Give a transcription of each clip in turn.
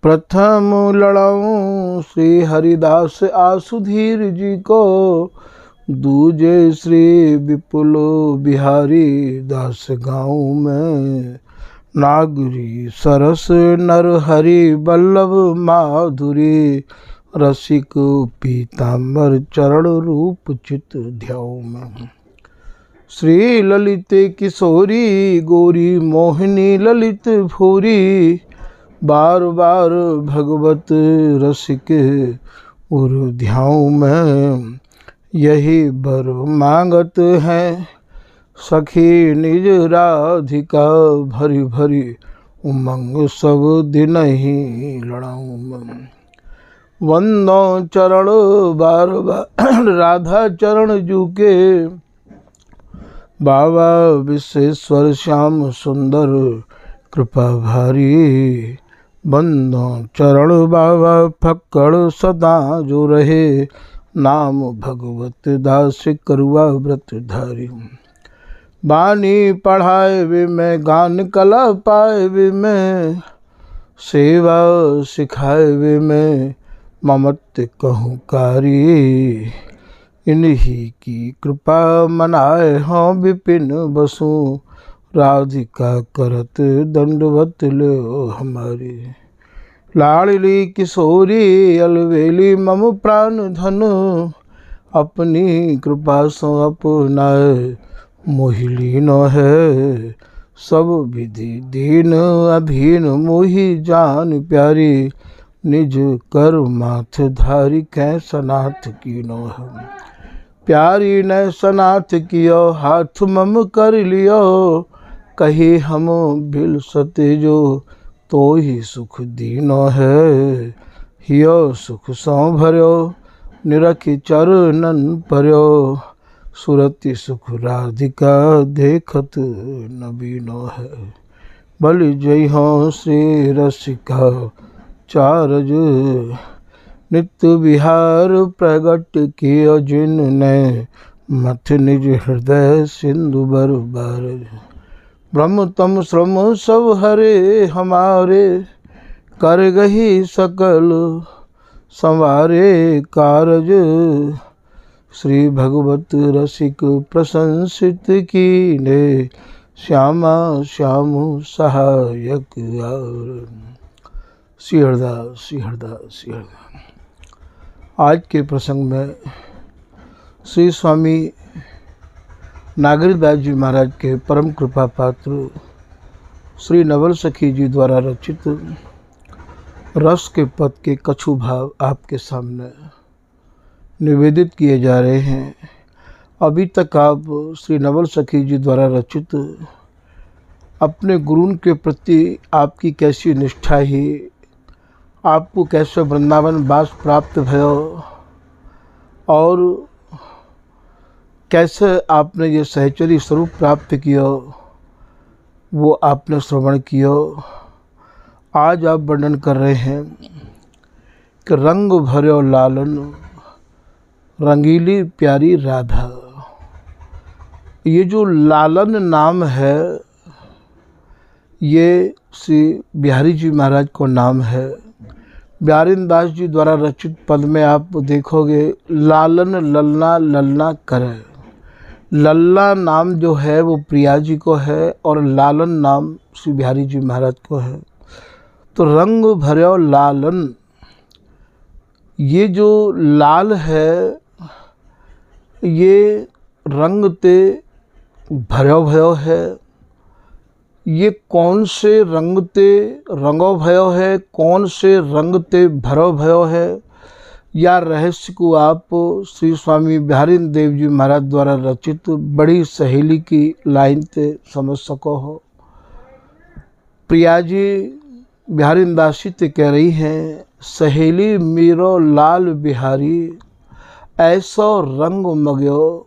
प्रथम लड़ाऊं श्री हरिदास आसुधीर जी को, दूजे श्री विपुल बिहारी दास गाँव में। नागरी सरस नर हरि बल्लभ माधुरी, रसिक पीताम्बर चरण रूप चित ध्याऊ में। श्री ललित किशोरी गोरी मोहिनी ललित भूरी, बार बार भगवत रसिक उर ध्याऊ में। यही बर मांगत हैं सखी निज राधिका, भरी भरी उमंग सब दिन ही लड़ाऊं में। वंदो चरण बार बार राधा चरण जूके, बाबा विश्वेश्वर श्याम सुंदर कृपा भारी। बंदो चरण बाबा फक्कड़ सदा जो रहे, नाम भगवत दास करुआ व्रत धारी। बानी पढ़ाए वे मैं गान कला पाए वे मैं, सेवा सिखाए वे मैं ममत्व कहूँ कारी। इन्हीं की कृपा मनाए हों विपिन बसु, राधिका करत दंडवत लो हमारी। लाडली किशोरी अलवेली मम प्राण धन, अपनी कृपा सो अपनाए मोहिलीन है। सब विधि दीन अधीन मोहि जान प्यारी, निज कर माथ धारी कै सनाथ कीनो है। प्यारी ने सनाथ कियो हाथ मम कर लियो, कही हम बिल सते जो तो ही सुख दीनो है। हियो सुख सौ भर्यो निरखि चरणन पर्यो, सुरति सुख राधिका देखत नबीनो है। बलि जय हो श्री रसिका चारज, नित्य विहार प्रगट कियो जिनने, मथ निज हृदय सिंधु बर बार। ब्रह्म तम श्रम सब हरे हमारे, कर गही सकल संवारे कारज। श्री भगवत रसिक प्रशंसित कीने, श्यामा श्याम सहायक और। श्री हरदास श्री हरदास श्री हरदास। आज के प्रसंग में श्री स्वामी नागरीदास जी महाराज के परम कृपा पात्र श्री नवल सखी जी द्वारा रचित रस के पद के कछु भाव आपके सामने निवेदित किए जा रहे हैं। अभी तक आप श्री नवल सखी जी द्वारा रचित अपने गुरु के प्रति आपकी कैसी निष्ठा ही, आपको कैसे वृंदावन वास प्राप्त भयो और कैसे आपने ये सहचरी स्वरूप प्राप्त किया, वो आपने श्रवण किया। आज आप वर्णन कर रहे हैं कि रंग भर्यो लालन रंगीली प्यारी राधा। ये जो लालन नाम है, ये श्री बिहारी जी महाराज को नाम है। बिहारीन दास जी द्वारा रचित पद में आप देखोगे लालन ललना ललना करे। लल्ला नाम जो है वो प्रिया जी को है और लालन नाम श्री बिहारी जी महाराज को है। तो रंग भर्यो लालन, ये जो लाल है ये रंग ते भर्यो भयो है। ये कौन से रंग ते रंगो भयो है, कौन से रंग ते भरो भयो है, या रहस्य को आप श्री स्वामी बिहारी देव जी महाराज द्वारा रचित बड़ी सहेली की लाइन ते समझ सको हो। प्रिया जी बिहारी दासी ते कह रही हैं, सहेली मीरो लाल बिहारी, ऐसो रंग मग्यो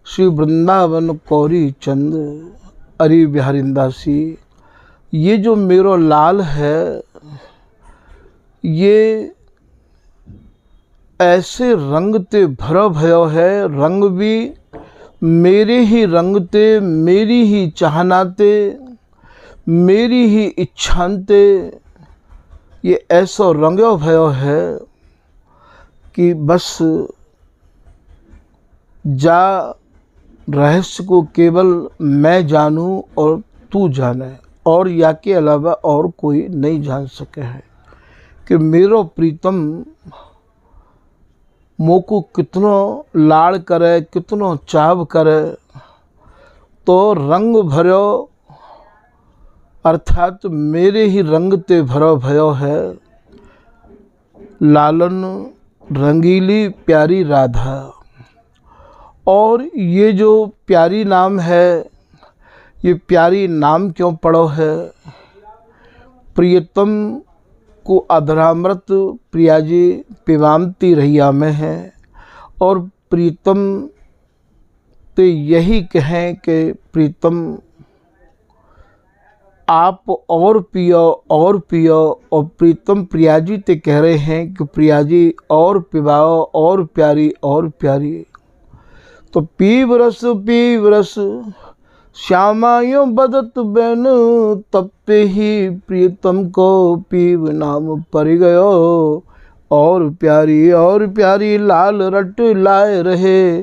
श्री वृंदावन कौरी चंद। अरे बिहारी दासी, ये जो मेरो लाल है ये ऐसे रंग ते भरो भयो है। रंग भी मेरे ही रंग ते, मेरी ही चाहनाते, मेरी ही इच्छांते ये ऐसो रंग्यो भयो है कि बस जा रहस्य को केवल मैं जानूं और तू जाने, और या के अलावा और कोई नहीं जान सके है कि मेरो प्रीतम मोको कितनो लाड़ करे, कितनो चाव करे। तो रंग भरो अर्थात मेरे ही रंग ते भरो भयो है लालन रंगीली प्यारी राधा। और ये जो प्यारी नाम है, ये प्यारी नाम क्यों पड़ो है? प्रियतम को अधरामृत प्रियाजी पिवामती रहिया में है, और प्रीतम ते यही कहें कि प्रीतम आप और पियो और पियो, और प्रीतम प्रियाजी ते कह रहे हैं कि प्रियाजी और पिवाओ और प्यारी। तो पीव रस श्यामायो बदत बैन, तब ते ही प्रीतम को पीव नाम पर गयो। और प्यारी लाल रट लाए रहे,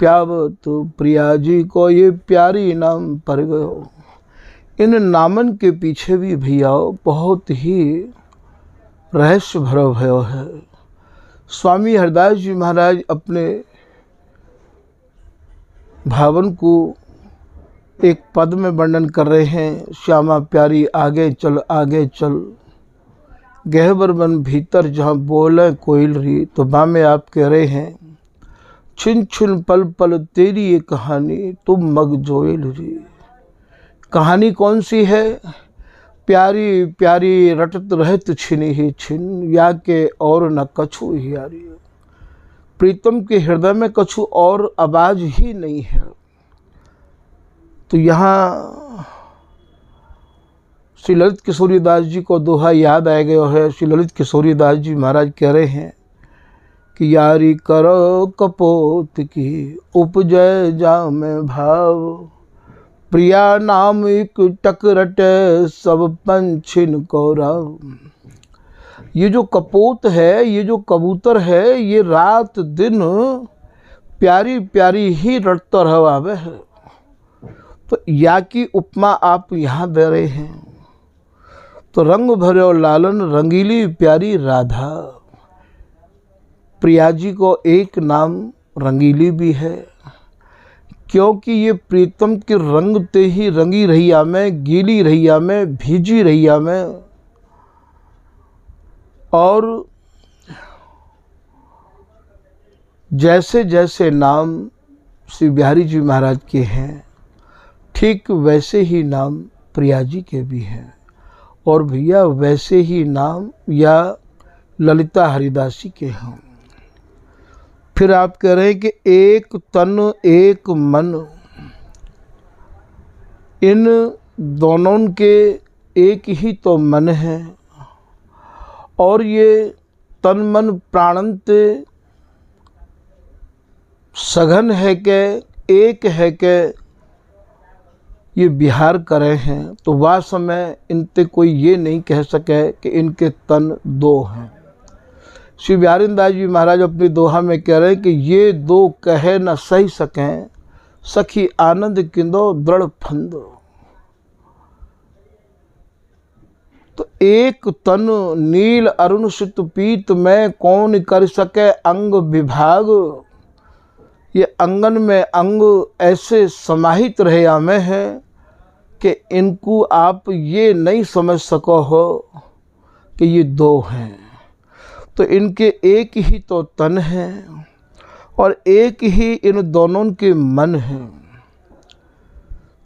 प्यावत प्रिया जी को ये प्यारी नाम पर गयो। इन नामन के पीछे भी भैया बहुत ही रहस्य भरो भयो है। स्वामी हरदास जी महाराज अपने भावन को एक पद में वर्णन कर रहे हैं। श्यामा प्यारी आगे चल, गहबर बन भीतर जहाँ बोले कोयल री। तो बा में आप कह रहे हैं, छिन छिन पल पल तेरी ये कहानी, तुम मग जोयल री। कहानी कौन सी है? प्यारी रटत रहत छिनी ही छिन, या के और न कछु हियारी। प्रीतम के हृदय में कछु और आवाज ही नहीं है। तो यहाँ श्री ललित किशोरीदास जी को दोहा याद आ गया है। श्री ललित किशोरीदास जी महाराज कह रहे हैं कि यारी करो कपोत की उपजय जामे भाव, प्रिया नाम एक टक रटे सब पंछिन को राव। ये जो कपोत है, ये जो कबूतर है, ये रात दिन प्यारी ही रटता रहावे है। तो या की उपमा आप यहाँ दे रहे हैं। तो रंग भरो लालन रंगीली प्यारी राधा। प्रिया जी को एक नाम रंगीली भी है, क्योंकि ये प्रीतम के रंग ते ही रंगी रहिया में, गीली रहिया में, भीजी रहिया में। और जैसे जैसे नाम श्री बिहारी जी महाराज के हैं, ठीक वैसे ही नाम प्रिया जी के भी हैं। और भैया वैसे ही नाम या ललिता हरिदासी के हैं। फिर आप कह रहे हैं कि एक तन एक मन, इन दोनों के एक ही तो मन है। और ये तन मन प्राणंत सघन है के एक है के ये विहार करे हैं। तो वह समय इनते कोई ये नहीं कह सके कि इनके तन दो हैं। श्री बिहारी दास जी महाराज अपनी दोहा में कह रहे हैं कि ये दो कहे न सही सकें, सखी आनंद किंदो दृढ़ फंदो। तो एक तन नील अरुण सुत पीत में, कौन कर सके अंग विभाग। ये अंगन में अंग ऐसे समाहित रहे आमे हैं कि इनको आप ये नहीं समझ सको हो कि ये दो हैं। तो इनके एक ही तो तन है और एक ही इन दोनों के मन हैं।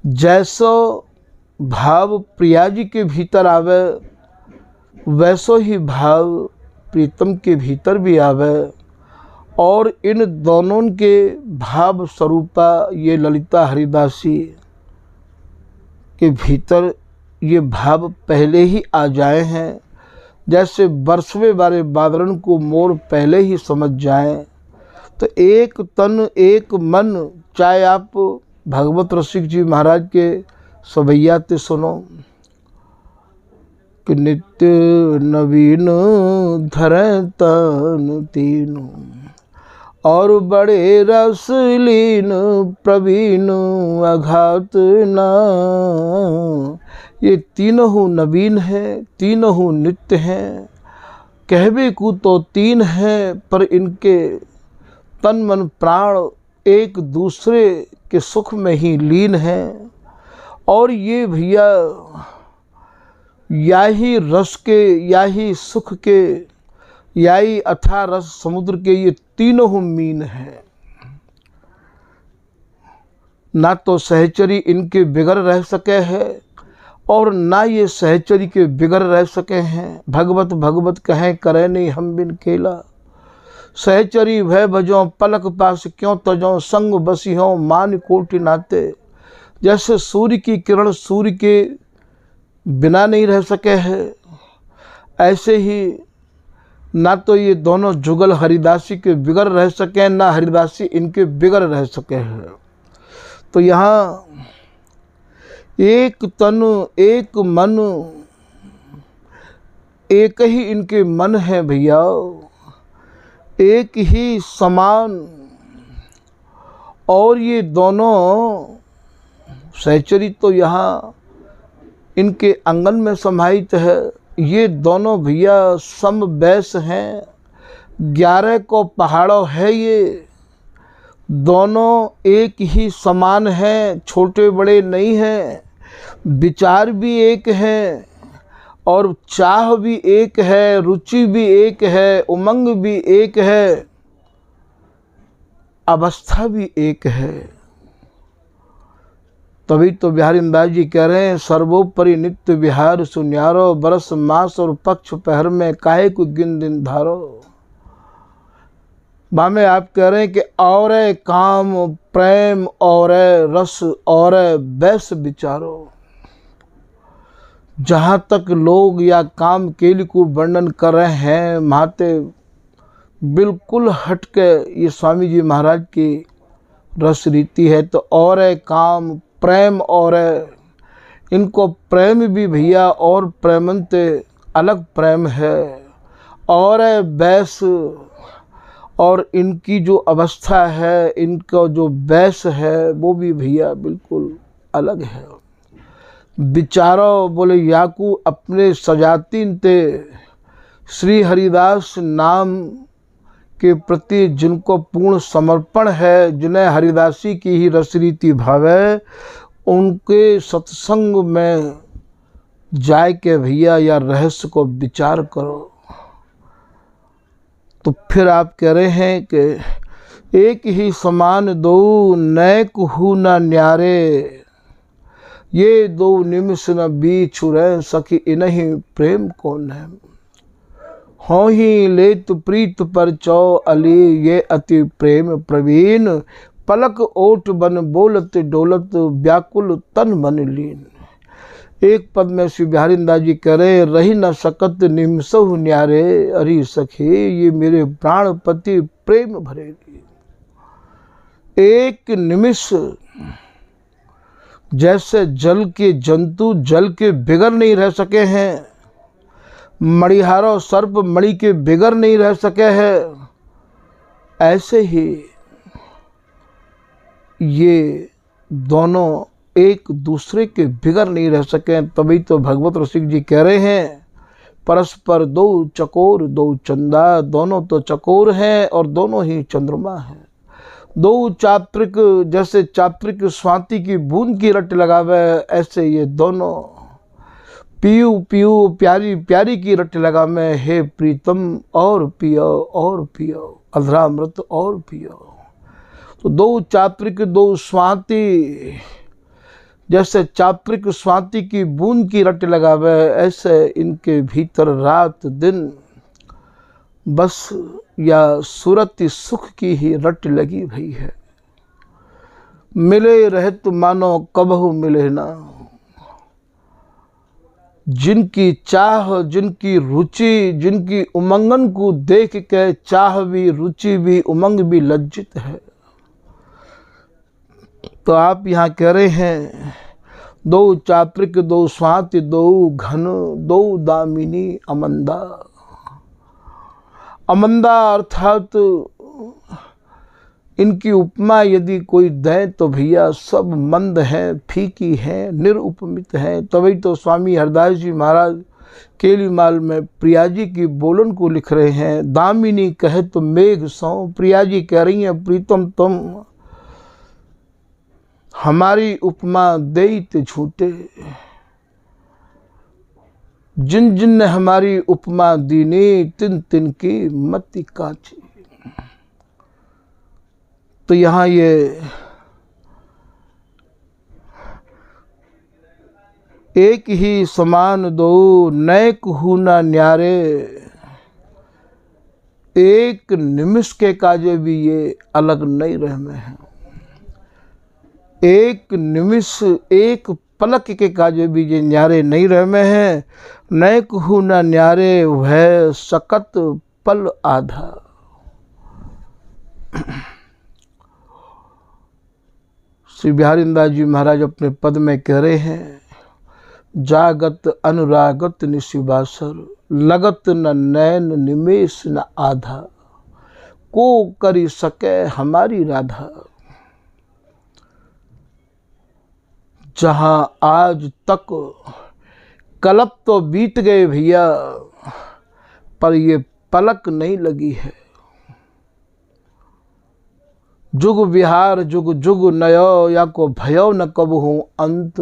जैसो भाव प्रिया जी के भीतर आवे, वैसो ही भाव प्रीतम के भीतर भी आवे। और इन दोनों के भाव स्वरूपा ये ललिता हरिदासी के भीतर ये भाव पहले ही आ जाए हैं। जैसे बरसवे वाले बादरन को मोर पहले ही समझ जाएं। तो एक तन एक मन, चाहे आप भगवत रसिक जी महाराज के सवैया ते सुनो कि नित्य नवीन धरे तन तीनों, और बड़े रसलीन प्रवीण अघात न। ये तीनों नवीन हैं, तीनों नित्य हैं, कहवे को तो तीन हैं, पर इनके तन मन प्राण एक दूसरे के सुख में ही लीन हैं। और ये भैया या ही रस के, या ही सुख के, या ही अथाह रस समुद्र के ये तीनों मीन हैं। ना तो सहचरी इनके बिगर रह सके है, और ना ये सहचरी के बिगर रह सके हैं। भगवत भगवत कहें करे नहीं हम बिन केला, सहचरी भय भजो पलक पास क्यों तजो, संग बसी हो मान कोटि नाते। जैसे सूर्य की किरण सूर्य के बिना नहीं रह सके है, ऐसे ही ना तो ये दोनों जुगल हरिदासी के बिगर रह सके, ना हरिदासी इनके बिगर रह सके हैं। तो यहाँ एक तन एक मन, एक ही इनके मन है भैया, एक ही समान। और ये दोनों सहचरी तो यहाँ इनके आंगन में समाहित है। ये दोनों भैया सम बैस हैं, 11 को पहाड़ों है। ये दोनों एक ही समान हैं, छोटे बड़े नहीं हैं। विचार भी एक है, और चाह भी एक है, रुचि भी एक है, उमंग भी एक है, अवस्था भी एक है। तभी तो बिहारी दास जी कह रहे हैं, सर्वोपरि नित्य विहार सुन्यारो, बरस मास और पक्ष पहर में काहे को गिन दिन धारो। बामे आप कह रहे हैं कि और काम प्रेम और रस और बैस विचारो। जहाँ तक लोग या काम केली को वर्णन कर रहे हैं, माते बिल्कुल हट के ये स्वामी जी महाराज की रस रीति है। तो और काम प्रेम, और इनको प्रेम भी भैया और प्रेमंत अलग प्रेम है, और बैस, और इनकी जो अवस्था है, इनका जो बैस है वो भी भैया बिल्कुल अलग है। विचारो बोले याकू अपने सजातीन ते, श्री हरिदास नाम के प्रति जिनको पूर्ण समर्पण है, जिन्हें हरिदासी की ही रसरीति भावे, उनके सत्संग में जाए के भैया या रहस्य को विचार करो। तो फिर आप कह रहे हैं कि एक ही समान दो नैक हु न न्यारे, ये दो निमिष न बीच रहे सखी इन्हीं प्रेम कौन है। हो ही लेत प्रीत पर चौ अली, ये अति प्रेम प्रवीण, पलक ओट बन बोलत डोलत व्याकुल तन मन लीन। एक पद में श्री बिहारी दास जी कह रहे, रही न सकत निमिषहु न्यारे, अरे सखी ये मेरे प्राणपति प्रेम भरेगी। एक निमिष जैसे जल के जंतु जल के बिगर नहीं रह सके हैं, मणिहारो सर्प मणि के बिगर नहीं रह सके हैं, ऐसे ही ये दोनों एक दूसरे के बिगर नहीं रह सके। तभी तो भगवत रसिक जी कह रहे हैं, परस्पर दो चकोर दो चंदा, दोनों तो चकोर हैं और दोनों ही चंद्रमा हैं। दो चात्रिक, जैसे चात्रिक स्वाति की बूंद की रट लगावे, ऐसे ये दोनों पीयू पीयू प्यारी प्यारी की रट लगा में, हे प्रीतम और पियो और पियो, अधरामृत और पियो। तो दो चात्रिक दो स्वाति, जैसे चात्रिक स्वाति की बूंद की रट लगावे, ऐसे इनके भीतर रात दिन बस या सूरत सुख की ही रट लगी भई है। मिले रहत मानो कबहु मिले ना, जिनकी चाह जिनकी रुचि जिनकी उमंगन को देख के चाह भी रुचि भी उमंग भी लज्जित है। तो आप यहाँ कह रहे हैं, दो चात्रिक दो स्वाति दो घन दो दामिनी अमंदा। अमंदा अर्थात इनकी उपमा यदि कोई दे तो भैया सब मंद हैं, फीकी हैं, निरुपमित हैं। तभी तो स्वामी हरदास जी महाराज केलीमाल में प्रिया जी की बोलन को लिख रहे हैं। दामिनी कहे तो मेघ सौ, प्रिया जी कह रही हैं प्रीतम तुम हमारी उपमा देत झूठे। जिन जिन ने हमारी उपमा दीनी तिन तिन की मति काची। तो यहाँ ये एक ही समान दो नैक हूँ न न्यारे। एक निमिष के काजे भी ये अलग नहीं रह में हैं। एक निमिष एक पलक के काजे भी ये न्यारे नहीं रह में हैं। नैक हूँ न न्यारे वह सकत पल आधा। श्री बिहारींदास जी महाराज अपने पद में कह रहे हैं, जागत अनुरागत निशिबासर लगत न नैन निमेष न आधा। को करी सके हमारी राधा। जहां आज तक कल्प तो बीत गए भैया, पर ये पलक नहीं लगी है। जुग विहार जुग जुग नयो या को भयो न कब हूँ अंत।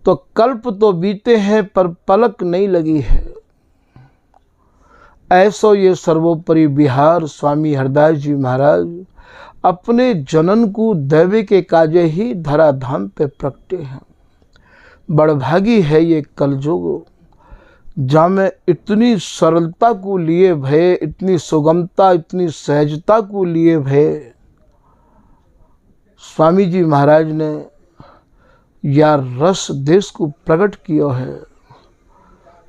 तो कल्प तो बीते हैं पर पलक नहीं लगी है। ऐसो ये सर्वोपरि विहार स्वामी हरदास जी महाराज अपने जनन को दैवे के काजे ही धराधाम पे प्रगटे हैं। बड़भागी है ये कलयुग, जहाँ में इतनी सरलता को लिए भय, इतनी सुगमता इतनी सहजता को लिए भय स्वामी जी महाराज ने या रस देश को प्रकट किया है।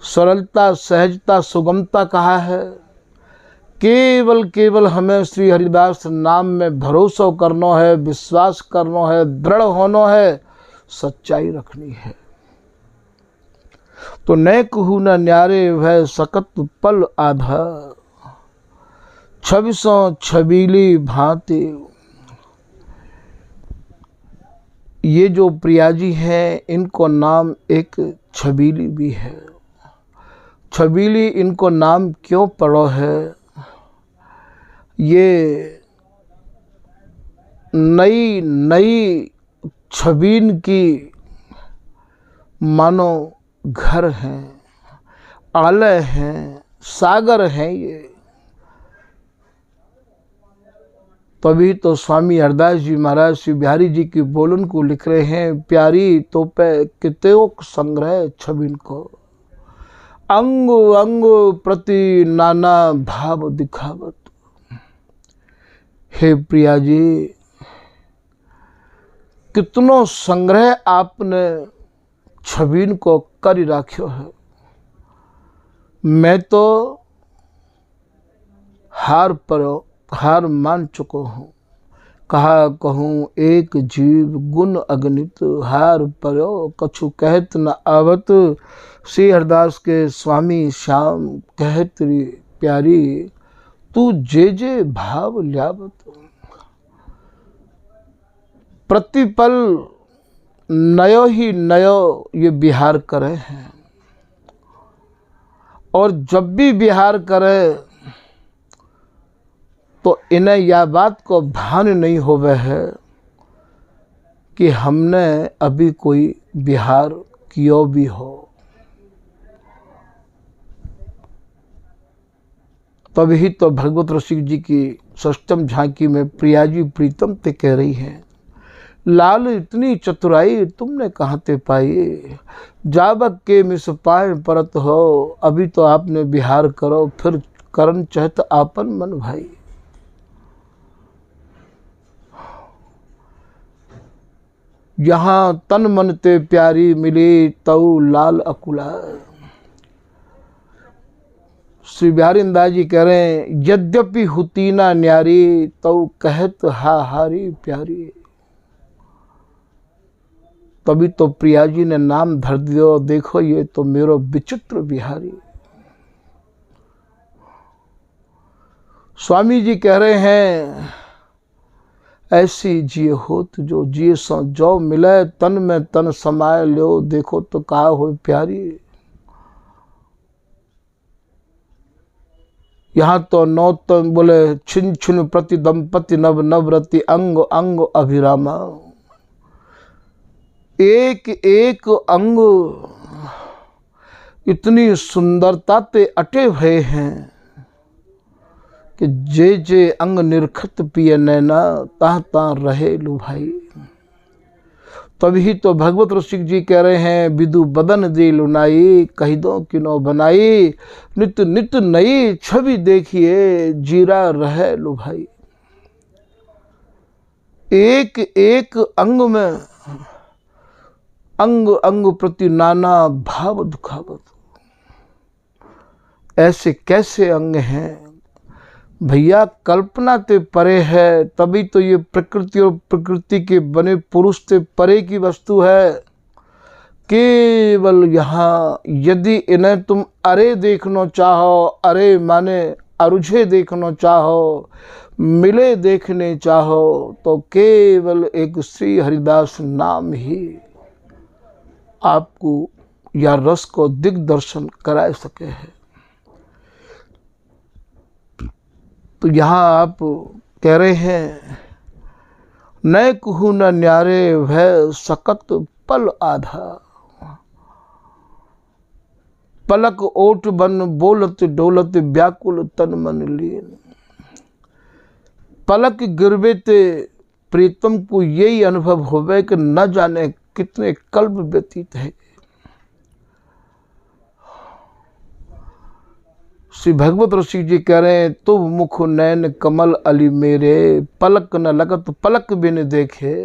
सरलता सहजता सुगमता कहा है। केवल केवल हमें श्री हरिदास नाम में भरोसा करना है, विश्वास करना है, दृढ़ होना है, सच्चाई रखनी है। तो नैक हूँ न न्यारे वह सकत पल आधा। छबिसों छबीली भांति। ये जो प्रिया जी हैं इनको नाम एक छबीली भी है। छबीली इनको नाम क्यों पड़ो है? ये नई नई छबीन की मानो घर हैं, आलय हैं, सागर हैं ये। तभी तो स्वामी हरदास जी महाराज श्री बिहारी जी की बोलन को लिख रहे हैं, प्यारी तो पे कित्योक संग्रह छबिन को। अंग अंग प्रति नाना भाव दिखावत। हे प्रिया जी, कितनो संग्रह आपने छबीन को कर राख्यो है। मैं तो हार मान चुको हूँ। कहा कहूँ एक जीव गुण अगणित, हार परो कछु कहत न आवत। श्री हरदास के स्वामी श्याम कहत री प्यारी, तू जे जे भाव ल्यावत। प्रतिपल नयो ही नयो ये बिहार करे हैं। और जब भी बिहार करे तो इन्हें यह बात को भान नहीं होवे है कि हमने अभी कोई बिहार कियो भी हो। तभी तो भगवत रसिक जी की षष्ठम झांकी में प्रिया जी प्रीतम ते कह रही हैं, लाल इतनी चतुराई तुमने कहाँ ते पाई। जाबक के मिस पाए परत हो, अभी तो आपने बिहार करो, फिर करन चहत आपन मन भाई। यहाँ तन मन ते प्यारी मिली तऊ लाल अकुला। श्री बिहारींदास जी कह रहे हैं, यद्यपि हुती ना न्यारी तऊ कहत हा हारी प्यारी। तभी तो प्रिया जी ने नाम धर दियो, देखो ये तो मेरो विचित्र बिहारी। स्वामी जी कह रहे हैं ऐसी जिए होत जो जिए सो जो मिले, तन में तन समाये लो, देखो तो कहा हो प्यारी। यहाँ तो नौ तो बोले छिन छिन प्रति दंपति नव नवरति अंग अंग अभिरामा। एक एक अंग इतनी सुंदरता ते अटे भये हैं कि जे जे अंग निरखत पिय नैना, ता ता रहे लुभाई। तभी तो भगवत रसिक जी कह रहे हैं विदु बदन दे लुनाई, कही दो किनो बनाई, नित नित नई छवि देखिए, जीरा रहे लुभाई। एक एक अंग में अंग अंग प्रति नाना भाव दुखावत। ऐसे कैसे अंग हैं भैया, कल्पना ते परे है। तभी तो ये प्रकृति और प्रकृति के बने पुरुष से परे की वस्तु है। केवल यहाँ यदि इन्हें तुम अरे देखना चाहो, अरे माने अरुझे देखना चाहो, मिले देखने चाहो, तो केवल एक श्री हरिदास नाम ही आपको या रस को दिग्दर्शन करा सके है। तो यहाँ आप कह रहे हैं नए कुहू न न्यारे भय सकत पल आधा, पलक ओट बन बोलत डोलत व्याकुल तन मन लीन। पलक गिरवे ते प्रीतम को यही अनुभव होवे कि न जाने कितने कल्प व्यतीत है। श्री भगवत ऋषि जी कह रहे हैं तुम मुख नैन कमल अली मेरे, पलक न लगत पलक बिन देखे।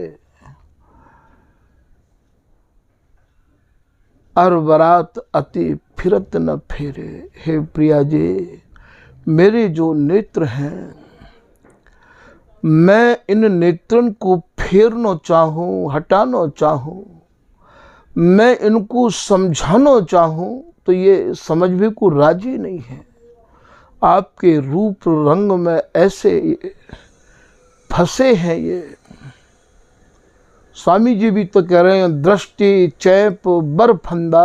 अरबरात अति फिरत न फेरे। हे प्रिया जी, मेरे जो नेत्र हैं, मैं इन नेत्रन को फेरना चाहूँ, हटाना चाहूँ, मैं इनको समझाना चाहूँ, तो ये समझ भी को राजी नहीं है। आपके रूप रंग में ऐसे फंसे हैं ये। स्वामी जी भी तो कह रहे हैं दृष्टि चैप बरफंदा,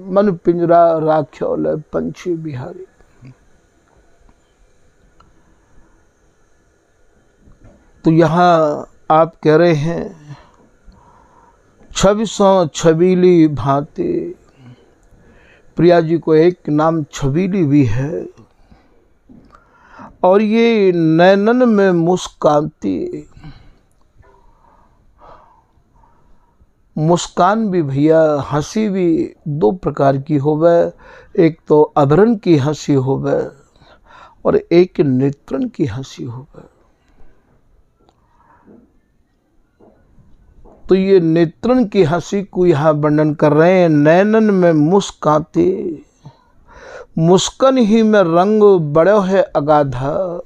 मन पिंजरा राख्यो ले पंछी बिहारी। तो यहाँ आप कह रहे हैं छविसों छबीली भांति। प्रिया जी को एक नाम छबीली भी है, और ये नैनन में मुस्कानती। मुस्कान भी भैया, हंसी भी दो प्रकार की होवे। एक तो अभरण की हंसी होवे और एक नेत्रन की हंसी होवे। तो ये नेत्रन की हंसी को यहाँ वर्णन कर रहे हैं। नैनन में मुस्काती, मुस्कन ही में रंग बड़ो है अगाधा।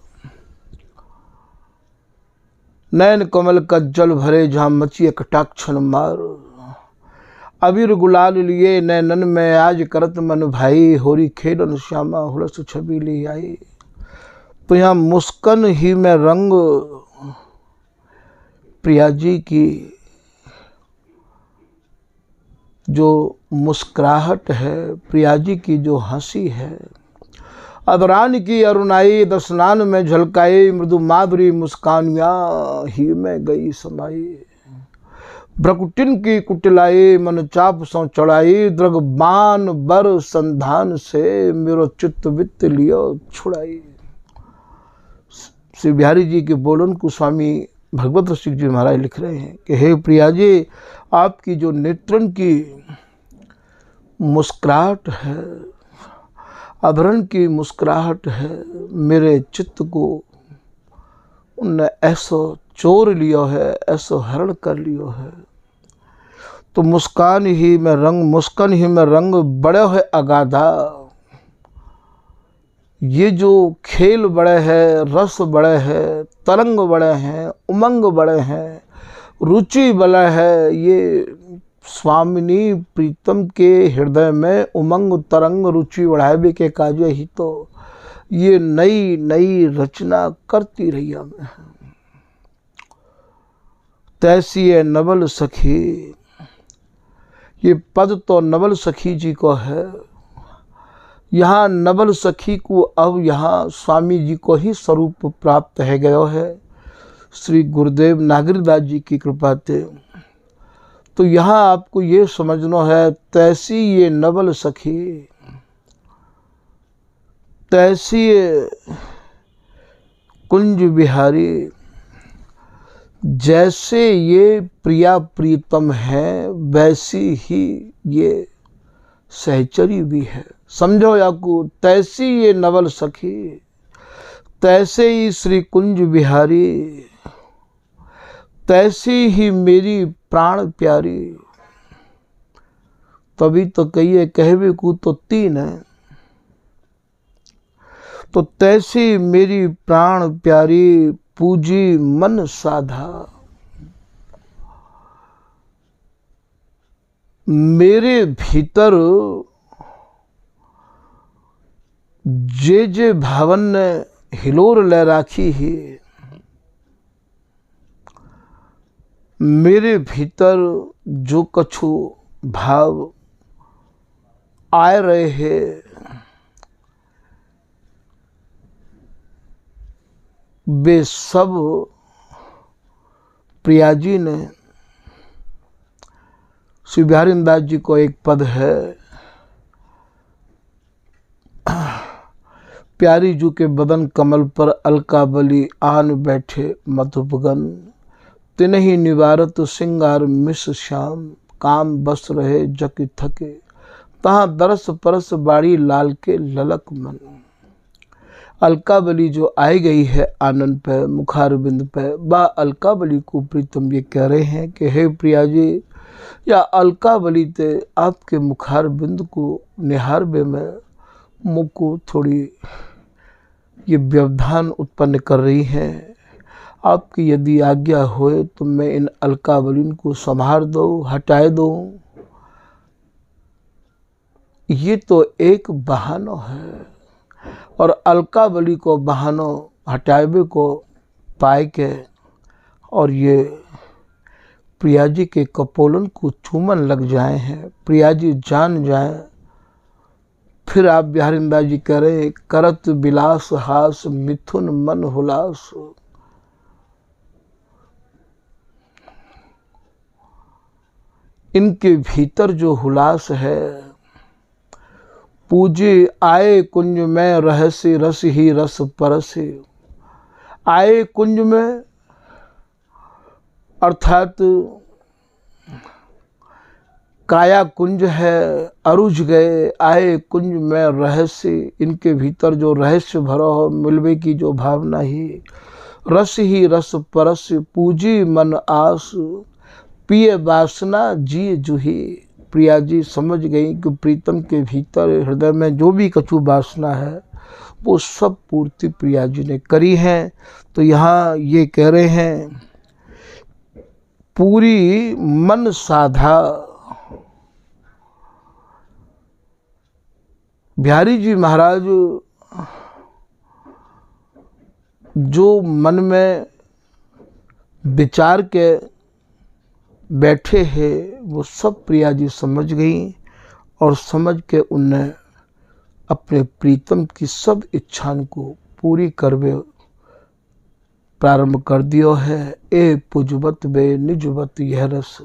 नैन कमल का जल भरे जहाँ मचिए कटाक्षण मार। अबीर गुलाल लिए नैनन में आज करत मन भाई, होरी खेलन श्यामा हुलस छबीली आई। तो यहाँ मुस्कन ही में रंग प्रिया जी की जो मुस्कुराहट है, प्रिया जी की जो हंसी है, अदरान की अरुणाई दसनान में झलकाई, मृदु माधुरी मुस्कानिया ही में गई समाई। भ्रकुटिन की कुटिलाई मन चाप सौ चढ़ाई, द्रग बान बर संधान से मेरो चित्त वित्त लियो छुड़ाई। श्री बिहारी जी के बोलन को स्वामी भगवत रसिक जी महाराज लिख रहे हैं कि हे प्रिया जी, आपकी जो नेत्रन की मुस्कुराहट है, आभरण की मुस्कुराहट है, मेरे चित्त को उनने ऐसो चोर लियो है, ऐसो हरण कर लियो है। तो मुस्कान ही में रंग, मुस्कान ही में रंग बड़े है अगाधा। ये जो खेल बड़े हैं, रस बड़े हैं, तरंग बड़े हैं, उमंग बड़े हैं, रुचि बड़ा है, ये स्वामिनी प्रीतम के हृदय में उमंग तरंग रुचि बढ़ावे के काजे ही तो ये नई नई रचना करती रही हमें। तैसी है नवल सखी, ये पद तो नवल सखी जी को है। यहाँ नवल सखी को अब यहाँ स्वामी जी को ही स्वरूप प्राप्त है गयो है श्री गुरुदेव नागरीदास जी की कृपा से। तो यहाँ आपको ये समझना है, तैसी ये नवल सखी, तैसी कुंज बिहारी, जैसे ये प्रिया प्रीतम है वैसी ही ये सहचरी भी है। समझो याकू, तैसी ये नवल सखी, तैसे ही श्री कुंज बिहारी, तैसी ही मेरी प्राण प्यारी। तभी तो कहिए कहवे को तो तीन है। तो तैसी मेरी प्राण प्यारी, पूजी मन साधा। मेरे भीतर जे भावन ने हिलोर ले राखी है, मेरे भीतर जो कछु भाव आए रहे हैं, वे सब प्रिया जी ने, श्री बिहारी दास जी को एक पद है, प्यारी जू के बदन कमल पर अलकाबली आन बैठे मधुपगन, तिन्ही निवारत सिंगार मिस श्याम, काम बस रहे जक थके, तहाँ दरस परस बाड़ी लाल के ललक मन। अलकाबली जो आई गई है आनंद पे, मुखारबिंद पे, बा अलकाबली को प्रीतम ये कह रहे हैं कि हे प्रिया जी, या अलकाबली ते आपके मुखारबिंद को निहारबे में मुझको थोड़ी ये व्यवधान उत्पन्न कर रही है। आपकी यदि आज्ञा होए तो मैं इन अलकाबलिन को संभार दूँ, हटाए दूँ। ये तो एक बहाना है, और अलकाबली को बहानो हटावे को पाए के और ये प्रिया जी के कपोलन को चूमन लग जाए हैं, प्रिया जी जान जाए। फिर आप बिहारी दास जी कह रहे हैं, करत बिलास हास मिथुन मन हुलास। इनके भीतर जो हुलास है, पूजे आए कुंज में रहस्य रस ही रस परसे। आए कुंज में अर्थात काया कुंज है, अरुझ गए, आए कुंज में रहस्य। इनके भीतर जो रहस्य भरा हो, मिलवे की जो भावना ही, रस ही रस परस, पूजी मन आस, पिए वासना जी जूही। प्रिया जी समझ गई कि प्रीतम के भीतर हृदय में जो भी कछु वासना है वो सब पूर्ति प्रिया जी ने करी है। तो यहाँ ये कह रहे हैं, पूरी मन साधा। बिहारी जी महाराज जो मन में विचार के बैठे हैं वो सब प्रिया जी समझ गई, और समझ के उनने अपने प्रीतम की सब इच्छाओं को पूरी करवे प्रारंभ कर दियो है। ए पुजवत बे निजवत यह रस,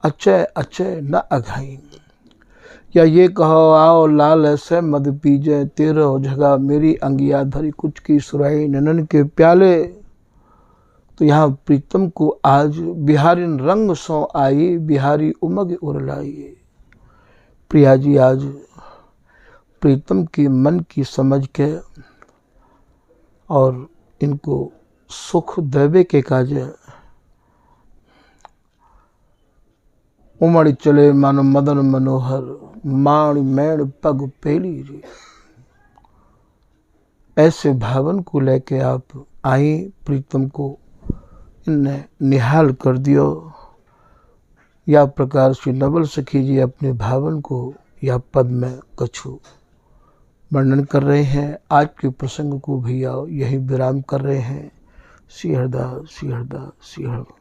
अचय अचय न अघाई। या ये कहो आओ लाल ऐसे मद पीजे, तेरो जगह मेरी अंगिया धरी कुछ की सुराई ननन के प्याले। तो यहाँ प्रीतम को आज बिहारी रंग सो आई, बिहारी उमग उरलाई। प्रिया जी आज प्रीतम की मन की समझ के और इनको सुख देवे के काजे उमड़ चले मानो मदन मनोहर, माण मैण पग पेली रे। ऐसे भावन को लेके आप आई, प्रीतम को इनने निहाल कर दियो। या प्रकार श्री नवल सखी जी अपने भावन को या पद में कछु वर्णन कर रहे हैं। आज के प्रसंग को भैया यही विराम कर रहे हैं। श्री हरदा श्री हरदा श्री हरदा।